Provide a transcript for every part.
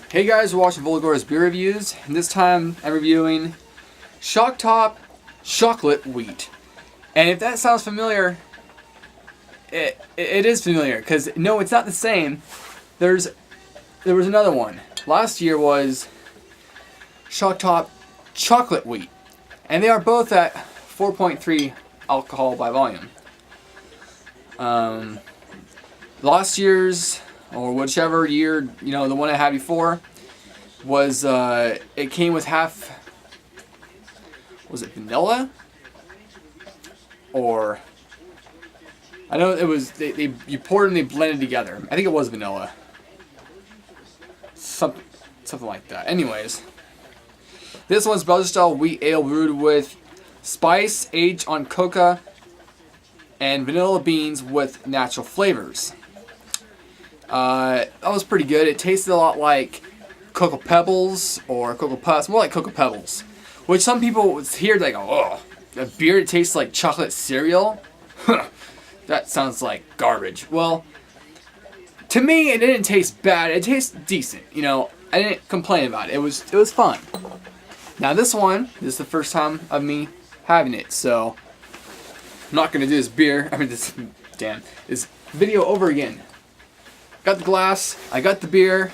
Hey guys, we're watching Volgore's beer reviews, and this time I'm reviewing Shock Top Chocolate Wheat. And if that sounds familiar, it is familiar, because no, it's not the same. There was another one. Last year was Shock Top Chocolate Wheat, and they are both at 4.3 alcohol by volume. Last year's, or whichever year, you know, the one I had before, was, it came with half, was it vanilla? Or, I know it was, you poured it and they blended together. I think it was vanilla. Something like that. Anyways, this one's Belgian style wheat ale brewed with spice, aged on coca, and vanilla beans with natural flavors. That was pretty good. It tasted a lot like Cocoa Pebbles or Cocoa Puffs, more like Cocoa Pebbles. Which some people hear, they go, oh, a beer that tastes like chocolate cereal? That sounds like garbage. Well, to me, it didn't taste bad. It tastes decent. You know, I didn't complain about it. It was fun. Now this one, this is the first time of me having it, so I'm not gonna do this video over again. Got the glass, I got the beer,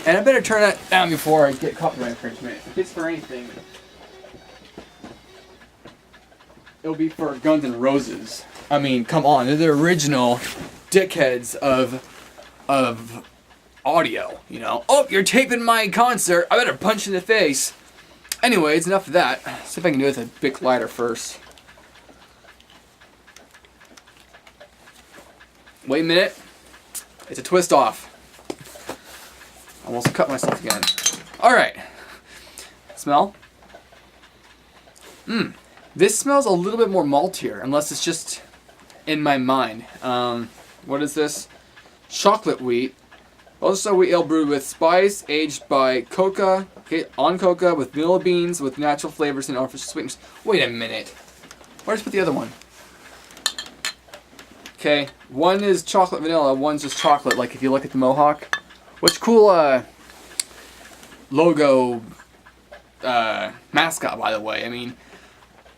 and I better turn that down before I get copyright infringement. If it's for anything, it'll be for Guns N' Roses. I mean, come on, they're the original dickheads of audio, you know. Oh, you're taping my concert, I better punch you in the face. Anyways, enough of that. Let's see if I can do it with a Bic lighter first. Wait a minute. It's a twist off. Almost cut myself again. Alright. Smell. This smells a little bit more maltier, unless it's just in my mind. What is this? Chocolate wheat. Also wheat ale brewed with spice, aged by coca, on coca, with vanilla beans, with natural flavors and artificial sweeteners. Wait a minute. Where's put the other one? Okay, one is chocolate vanilla, one's just chocolate, like if you look at the Mohawk. Which cool logo mascot, by the way. I mean,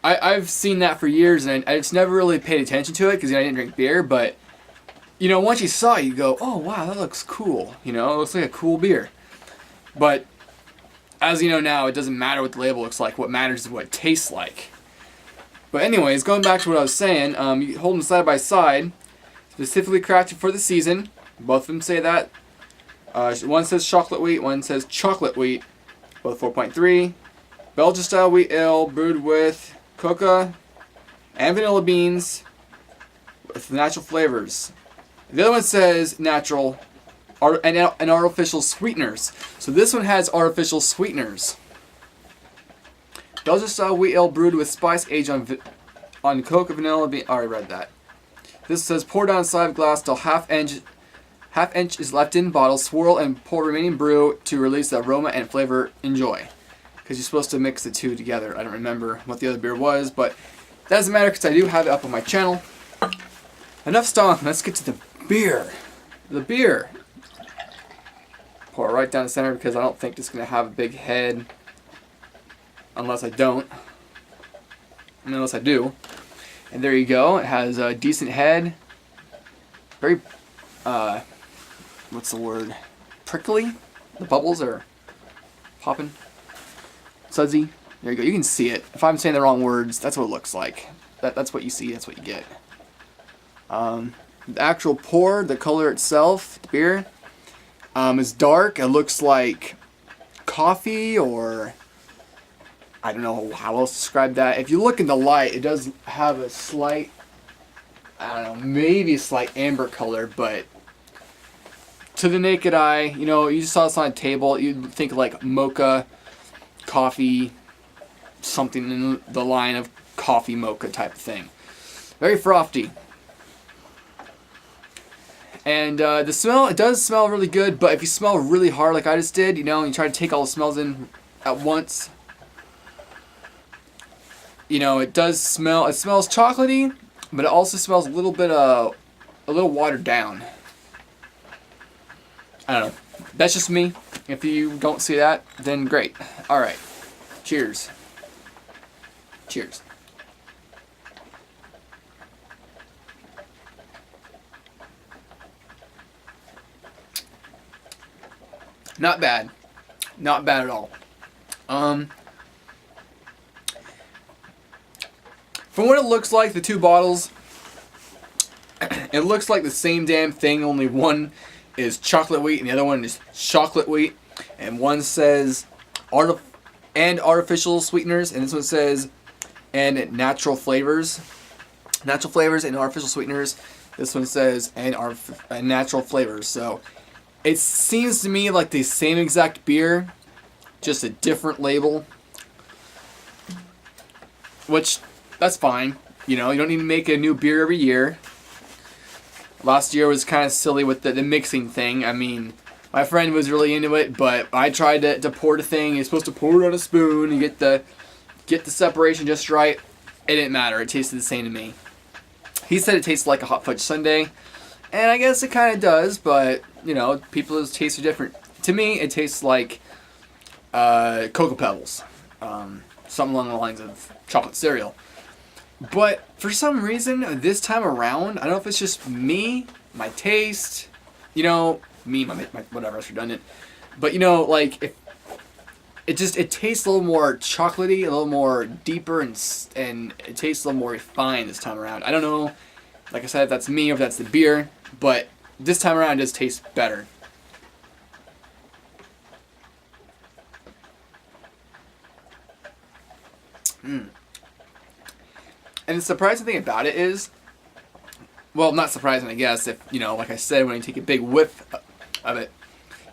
I've seen that for years, and I just never really paid attention to it because I didn't drink beer, but you know, once you saw it, you go, oh wow, that looks cool. You know, it looks like a cool beer. But as you know now, it doesn't matter what the label looks like. What matters is what it tastes like. But anyways, going back to what I was saying, you hold them side by side, specifically crafted for the season. Both of them say that. One says chocolate wheat, one says chocolate wheat. Both 4.3. Belgian style wheat ale brewed with coca and vanilla beans with natural flavors. The other one says natural and artificial sweeteners. So this one has artificial sweeteners. Belgian style wheat ale brewed with spice, aged on coca, vanilla bean. I already read that. This says pour down inside of glass till half inch is left in bottle. Swirl and pour remaining brew to release the aroma and flavor. Enjoy. Because you're supposed to mix the two together. I don't remember what the other beer was, but that doesn't matter because I do have it up on my channel. Enough stalling. Let's get to the beer. The beer. Pour it right down the center because I don't think it's going to have a big head. Unless I don't. Unless I do. And there you go. It has a decent head. Very, what's the word? Prickly? The bubbles are popping. Sudsy. There you go. You can see it. If I'm saying the wrong words, that's what it looks like. That's what you see. That's what you get. The actual pour, the color itself, the beer, is dark. It looks like coffee, or I don't know how else to describe that. If you look in the light, it does have a slight, I don't know, maybe a slight amber color, but to the naked eye, you know, you just saw this on a table, you'd think like mocha, coffee, something in the line of coffee mocha type of thing. Very frothy. And the smell, it does smell really good, but if you smell really hard like I just did, you know, and you try to take all the smells in at once, you know, it does smell, it smells chocolatey, but it also smells a little bit, a little watered down. I don't know. That's just me. If you don't see that, then great. All right. Cheers. Cheers. Not bad. Not bad at all. From what it looks like, the two bottles, it looks like the same damn thing, only one is chocolate wheat and the other one is chocolate wheat. And one says artificial sweeteners, and this one says and natural flavors. Natural flavors and artificial sweeteners. This one says and natural flavors. So it seems to me like the same exact beer, just a different label. Which, that's fine. You know, you don't need to make a new beer every year. Last year was kind of silly with the mixing thing. I mean, my friend was really into it, but I tried to pour the thing. You're supposed to pour it on a spoon and get the separation just right. It didn't matter. It tasted the same to me. He said it tasted like a hot fudge sundae, and I guess it kind of does, but, you know, people's tastes are different. To me, it tastes like Cocoa Pebbles. Something along the lines of chocolate cereal. But for some reason, this time around, I don't know if it's just me, my taste, you know, me, my whatever, it's redundant. But, you know, like, if it tastes a little more chocolatey, a little more deeper, and it tastes a little more refined this time around. I don't know, like I said, if that's me or if that's the beer, but this time around it does taste better. And the surprising thing about it is, well, not surprising, I guess, if, you know, like I said, when you take a big whiff of it,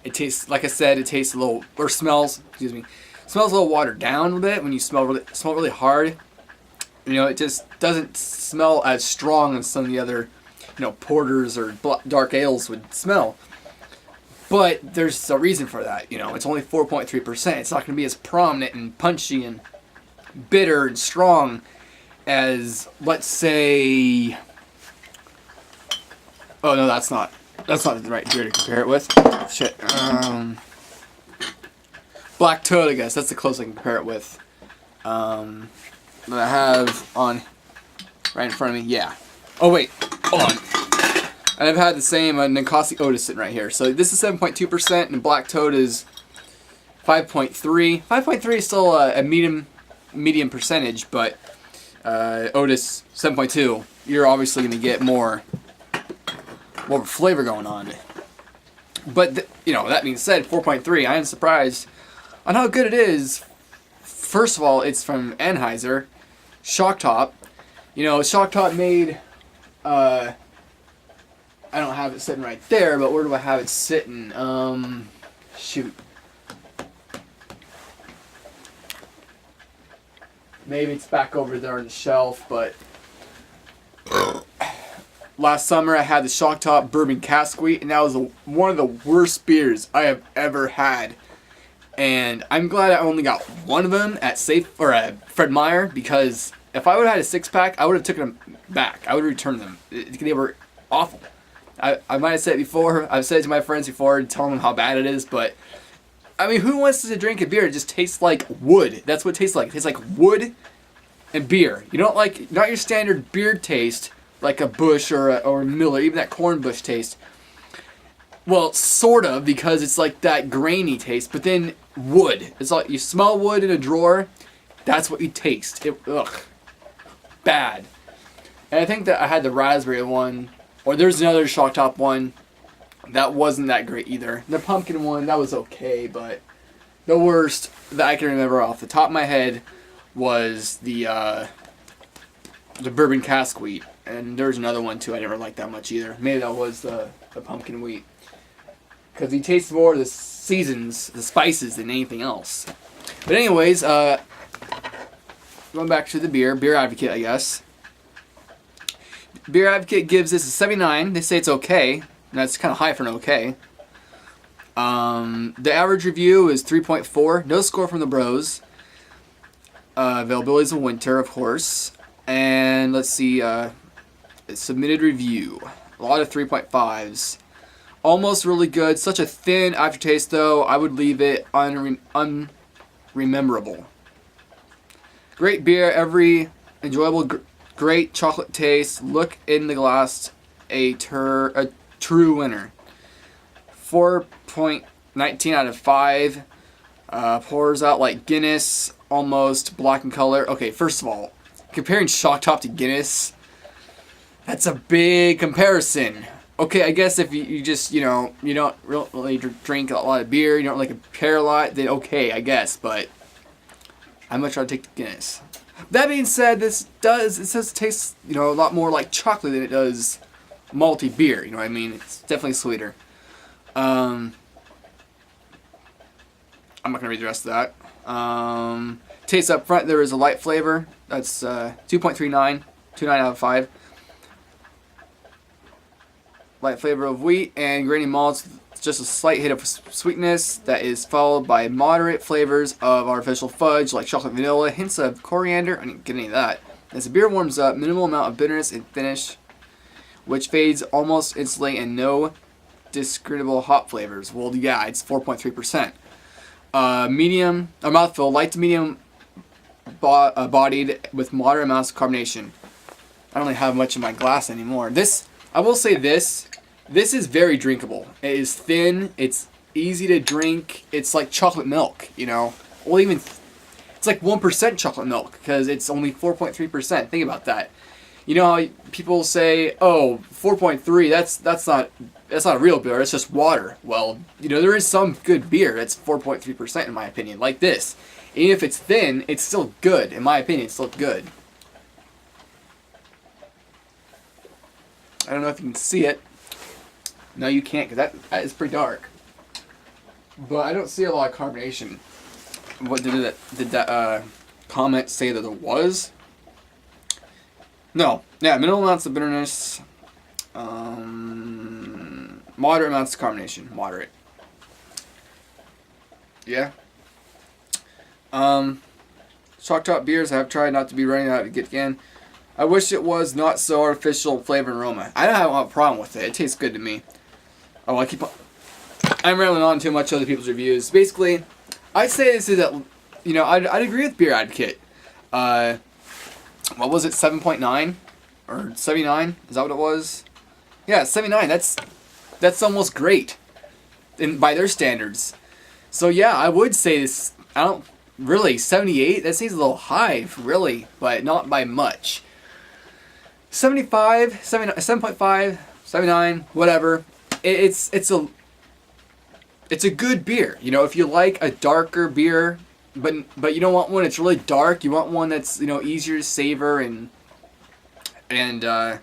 it tastes, like I said, it tastes a little, or smells a little watered down a little bit when you smell really hard. You know, it just doesn't smell as strong as some of the other, you know, porters or dark ales would smell. But there's a reason for that, you know, it's only 4.3%. It's not going to be as prominent and punchy and bitter and strong as, let's say, oh no, that's not the right beer to compare it with. Shit. Black Toad, I guess. That's the closest I can compare it with. That I have on right in front of me. Yeah. Oh wait, hold on. And I've had the same Ninkasi Otis sitting right here. So this is 7.2%, and Black Toad is 5.3. 5.3 is still a medium percentage, but Otis 7.2. You're obviously going to get more flavor going on. But you know, that being said, 4.3. I am surprised on how good it is. First of all, it's from Anheuser, Shock Top. You know, Shock Top made. I don't have it sitting right there, but where do I have it sitting? Shoot. Maybe it's back over there on the shelf, but last summer I had the Shock Top Bourbon Cask Wheat, and that was one of the worst beers I have ever had. And I'm glad I only got one of them at Fred Meyer, because if I would have had a 6-pack, I would have taken them back. I would have returned them. They were awful. I might have said it before. I've said it to my friends before, telling them how bad it is, but I mean, who wants to drink a beer that just tastes like wood? That's what it tastes like. It tastes like wood and beer. You don't like, not your standard beer taste, like a Busch or a Miller, even that corn Busch taste. Well, sort of, because it's like that grainy taste, but then wood. It's like you smell wood in a drawer, that's what you taste. Ugh. Bad. And I think that I had the raspberry one, or there's another Shock Top one that wasn't that great either. The pumpkin one, that was okay, but the worst that I can remember off the top of my head was the Bourbon Cask Wheat. And there's another one too I never liked that much either. Maybe that was the pumpkin wheat. Because you taste more of the seasons, the spices, than anything else. But anyways, going back to the Beer Advocate, I guess. Beer Advocate gives this a 79. They say it's okay. That's kind of high for an okay. The average review is 3.4. No score from the bros. Availability is in winter, of course. And let's see, submitted review. A lot of 3.5s. Almost really good. Such a thin aftertaste, though. I would leave it unrememberable. Great beer. Every enjoyable, great chocolate taste. Look in the glass. A true winner. 4.19 out of 5. Pours out like Guinness. Almost black in color. Okay, first of all, comparing Shock Top to Guinness, that's a big comparison. Okay, I guess if you just, you don't really drink a lot of beer, you don't really compare a lot, then okay, I guess, but I'd much rather take the Guinness. That being said, it says it tastes, a lot more like chocolate than it does malty beer, you know what I mean? It's definitely sweeter. I'm not going to read the rest of that. Taste up front, there is a light flavor. That's 2.39, 2.9 out of 5. Light flavor of wheat and grainy malts, just a slight hit of sweetness that is followed by moderate flavors of artificial fudge like chocolate vanilla, hints of coriander. I didn't get any of that. As the beer warms up, minimal amount of bitterness and finish, which fades almost instantly, and no discernible hop flavors. Well, yeah, it's 4.3%. Medium, a mouthfeel, light to medium bodied with moderate amounts of carbonation. I don't really have much in my glass anymore. I will say this is very drinkable. It is thin, it's easy to drink, it's like chocolate milk, Well, even, it's like 1% chocolate milk, because it's only 4.3%. Think about that. You know how people say, oh, 4.3, that's not a real beer, it's just water. Well, there is some good beer that's 4.3% in my opinion, like this. Even if it's thin, it's still good. In my opinion, it's still good. I don't know if you can see it. No, you can't, because that is pretty dark. But I don't see a lot of carbonation. What did that comment say that there was? No. Yeah, minimal amounts of bitterness. Moderate amounts of carbonation. Moderate. Yeah. Shock Top beers I have tried not to be running out again. I wish it was not so artificial flavor and aroma. I don't have a problem with it. It tastes good to me. Oh, I'm rambling on too much other people's reviews. Basically, I'd say this is I'd agree with Beer Advocate. What was it, 7.9 or 79? Is that what it was? Yeah, 79. That's almost great, by their standards. So yeah, I would say this. I don't really 78. That seems a little high, really, but not by much. 75, 7.5, 79, whatever. It's a good beer. If you like a darker beer, but you don't want one that's really dark. You want one that's easier to savor and that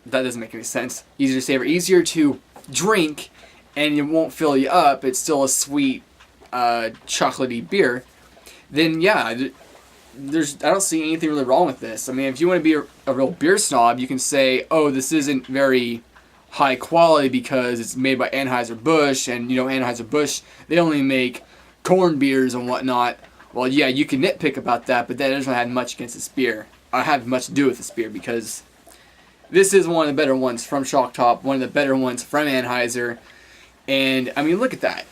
doesn't make any sense. Easier to savor, easier to drink, and it won't fill you up. It's still a sweet, chocolatey beer. Then yeah, I don't see anything really wrong with this. I mean, if you want to be a real beer snob, you can say, oh, this isn't very high quality because it's made by Anheuser-Busch, and Anheuser-Busch, they only make corn beers and whatnot. Well, yeah, you can nitpick about that, but that doesn't have much against this beer. I have much to do with this beer because this is one of the better ones from Shock Top, one of the better ones from Anheuser, and I mean, look at that.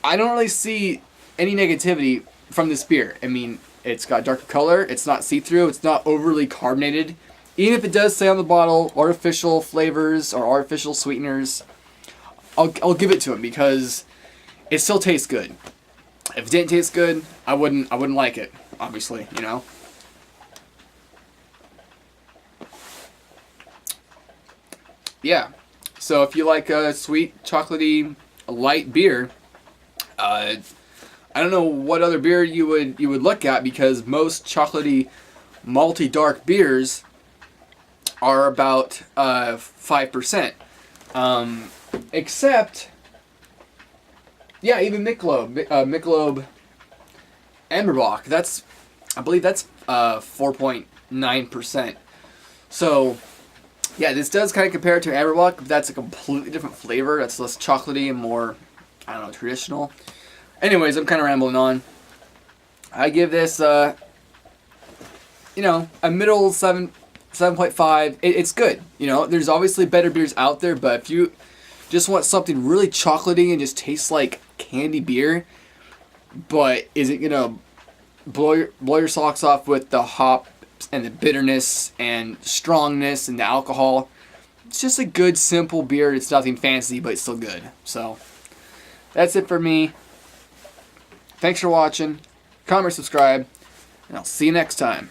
I don't really see any negativity from this beer. I mean, it's got darker color, it's not see-through, it's not overly carbonated. Even if it does say on the bottle artificial flavors or artificial sweeteners, I'll give it to them because it still tastes good. If it didn't taste good, I wouldn't like it, obviously, Yeah. So if you like a sweet, chocolatey, light beer, I don't know what other beer you would look at, because most chocolatey, malty, dark beers are about 5%. Except, yeah, even Michelob Amberbach, I believe that's 4.9%. So, yeah, this does kind of compare to Amberbach, but that's a completely different flavor. That's less chocolatey and more, I don't know, traditional. Anyways, I'm kind of rambling on. I give this, a middle 7 7.5. It's good. You know, there's obviously better beers out there, but if you just want something really chocolatey and just tastes like candy beer, but isn't gonna blow your socks off with the hop and the bitterness and strongness and the alcohol. It's just a good, simple beer. It's nothing fancy, but it's still good. So, that's it for me. Thanks for watching. Comment, subscribe, and I'll see you next time.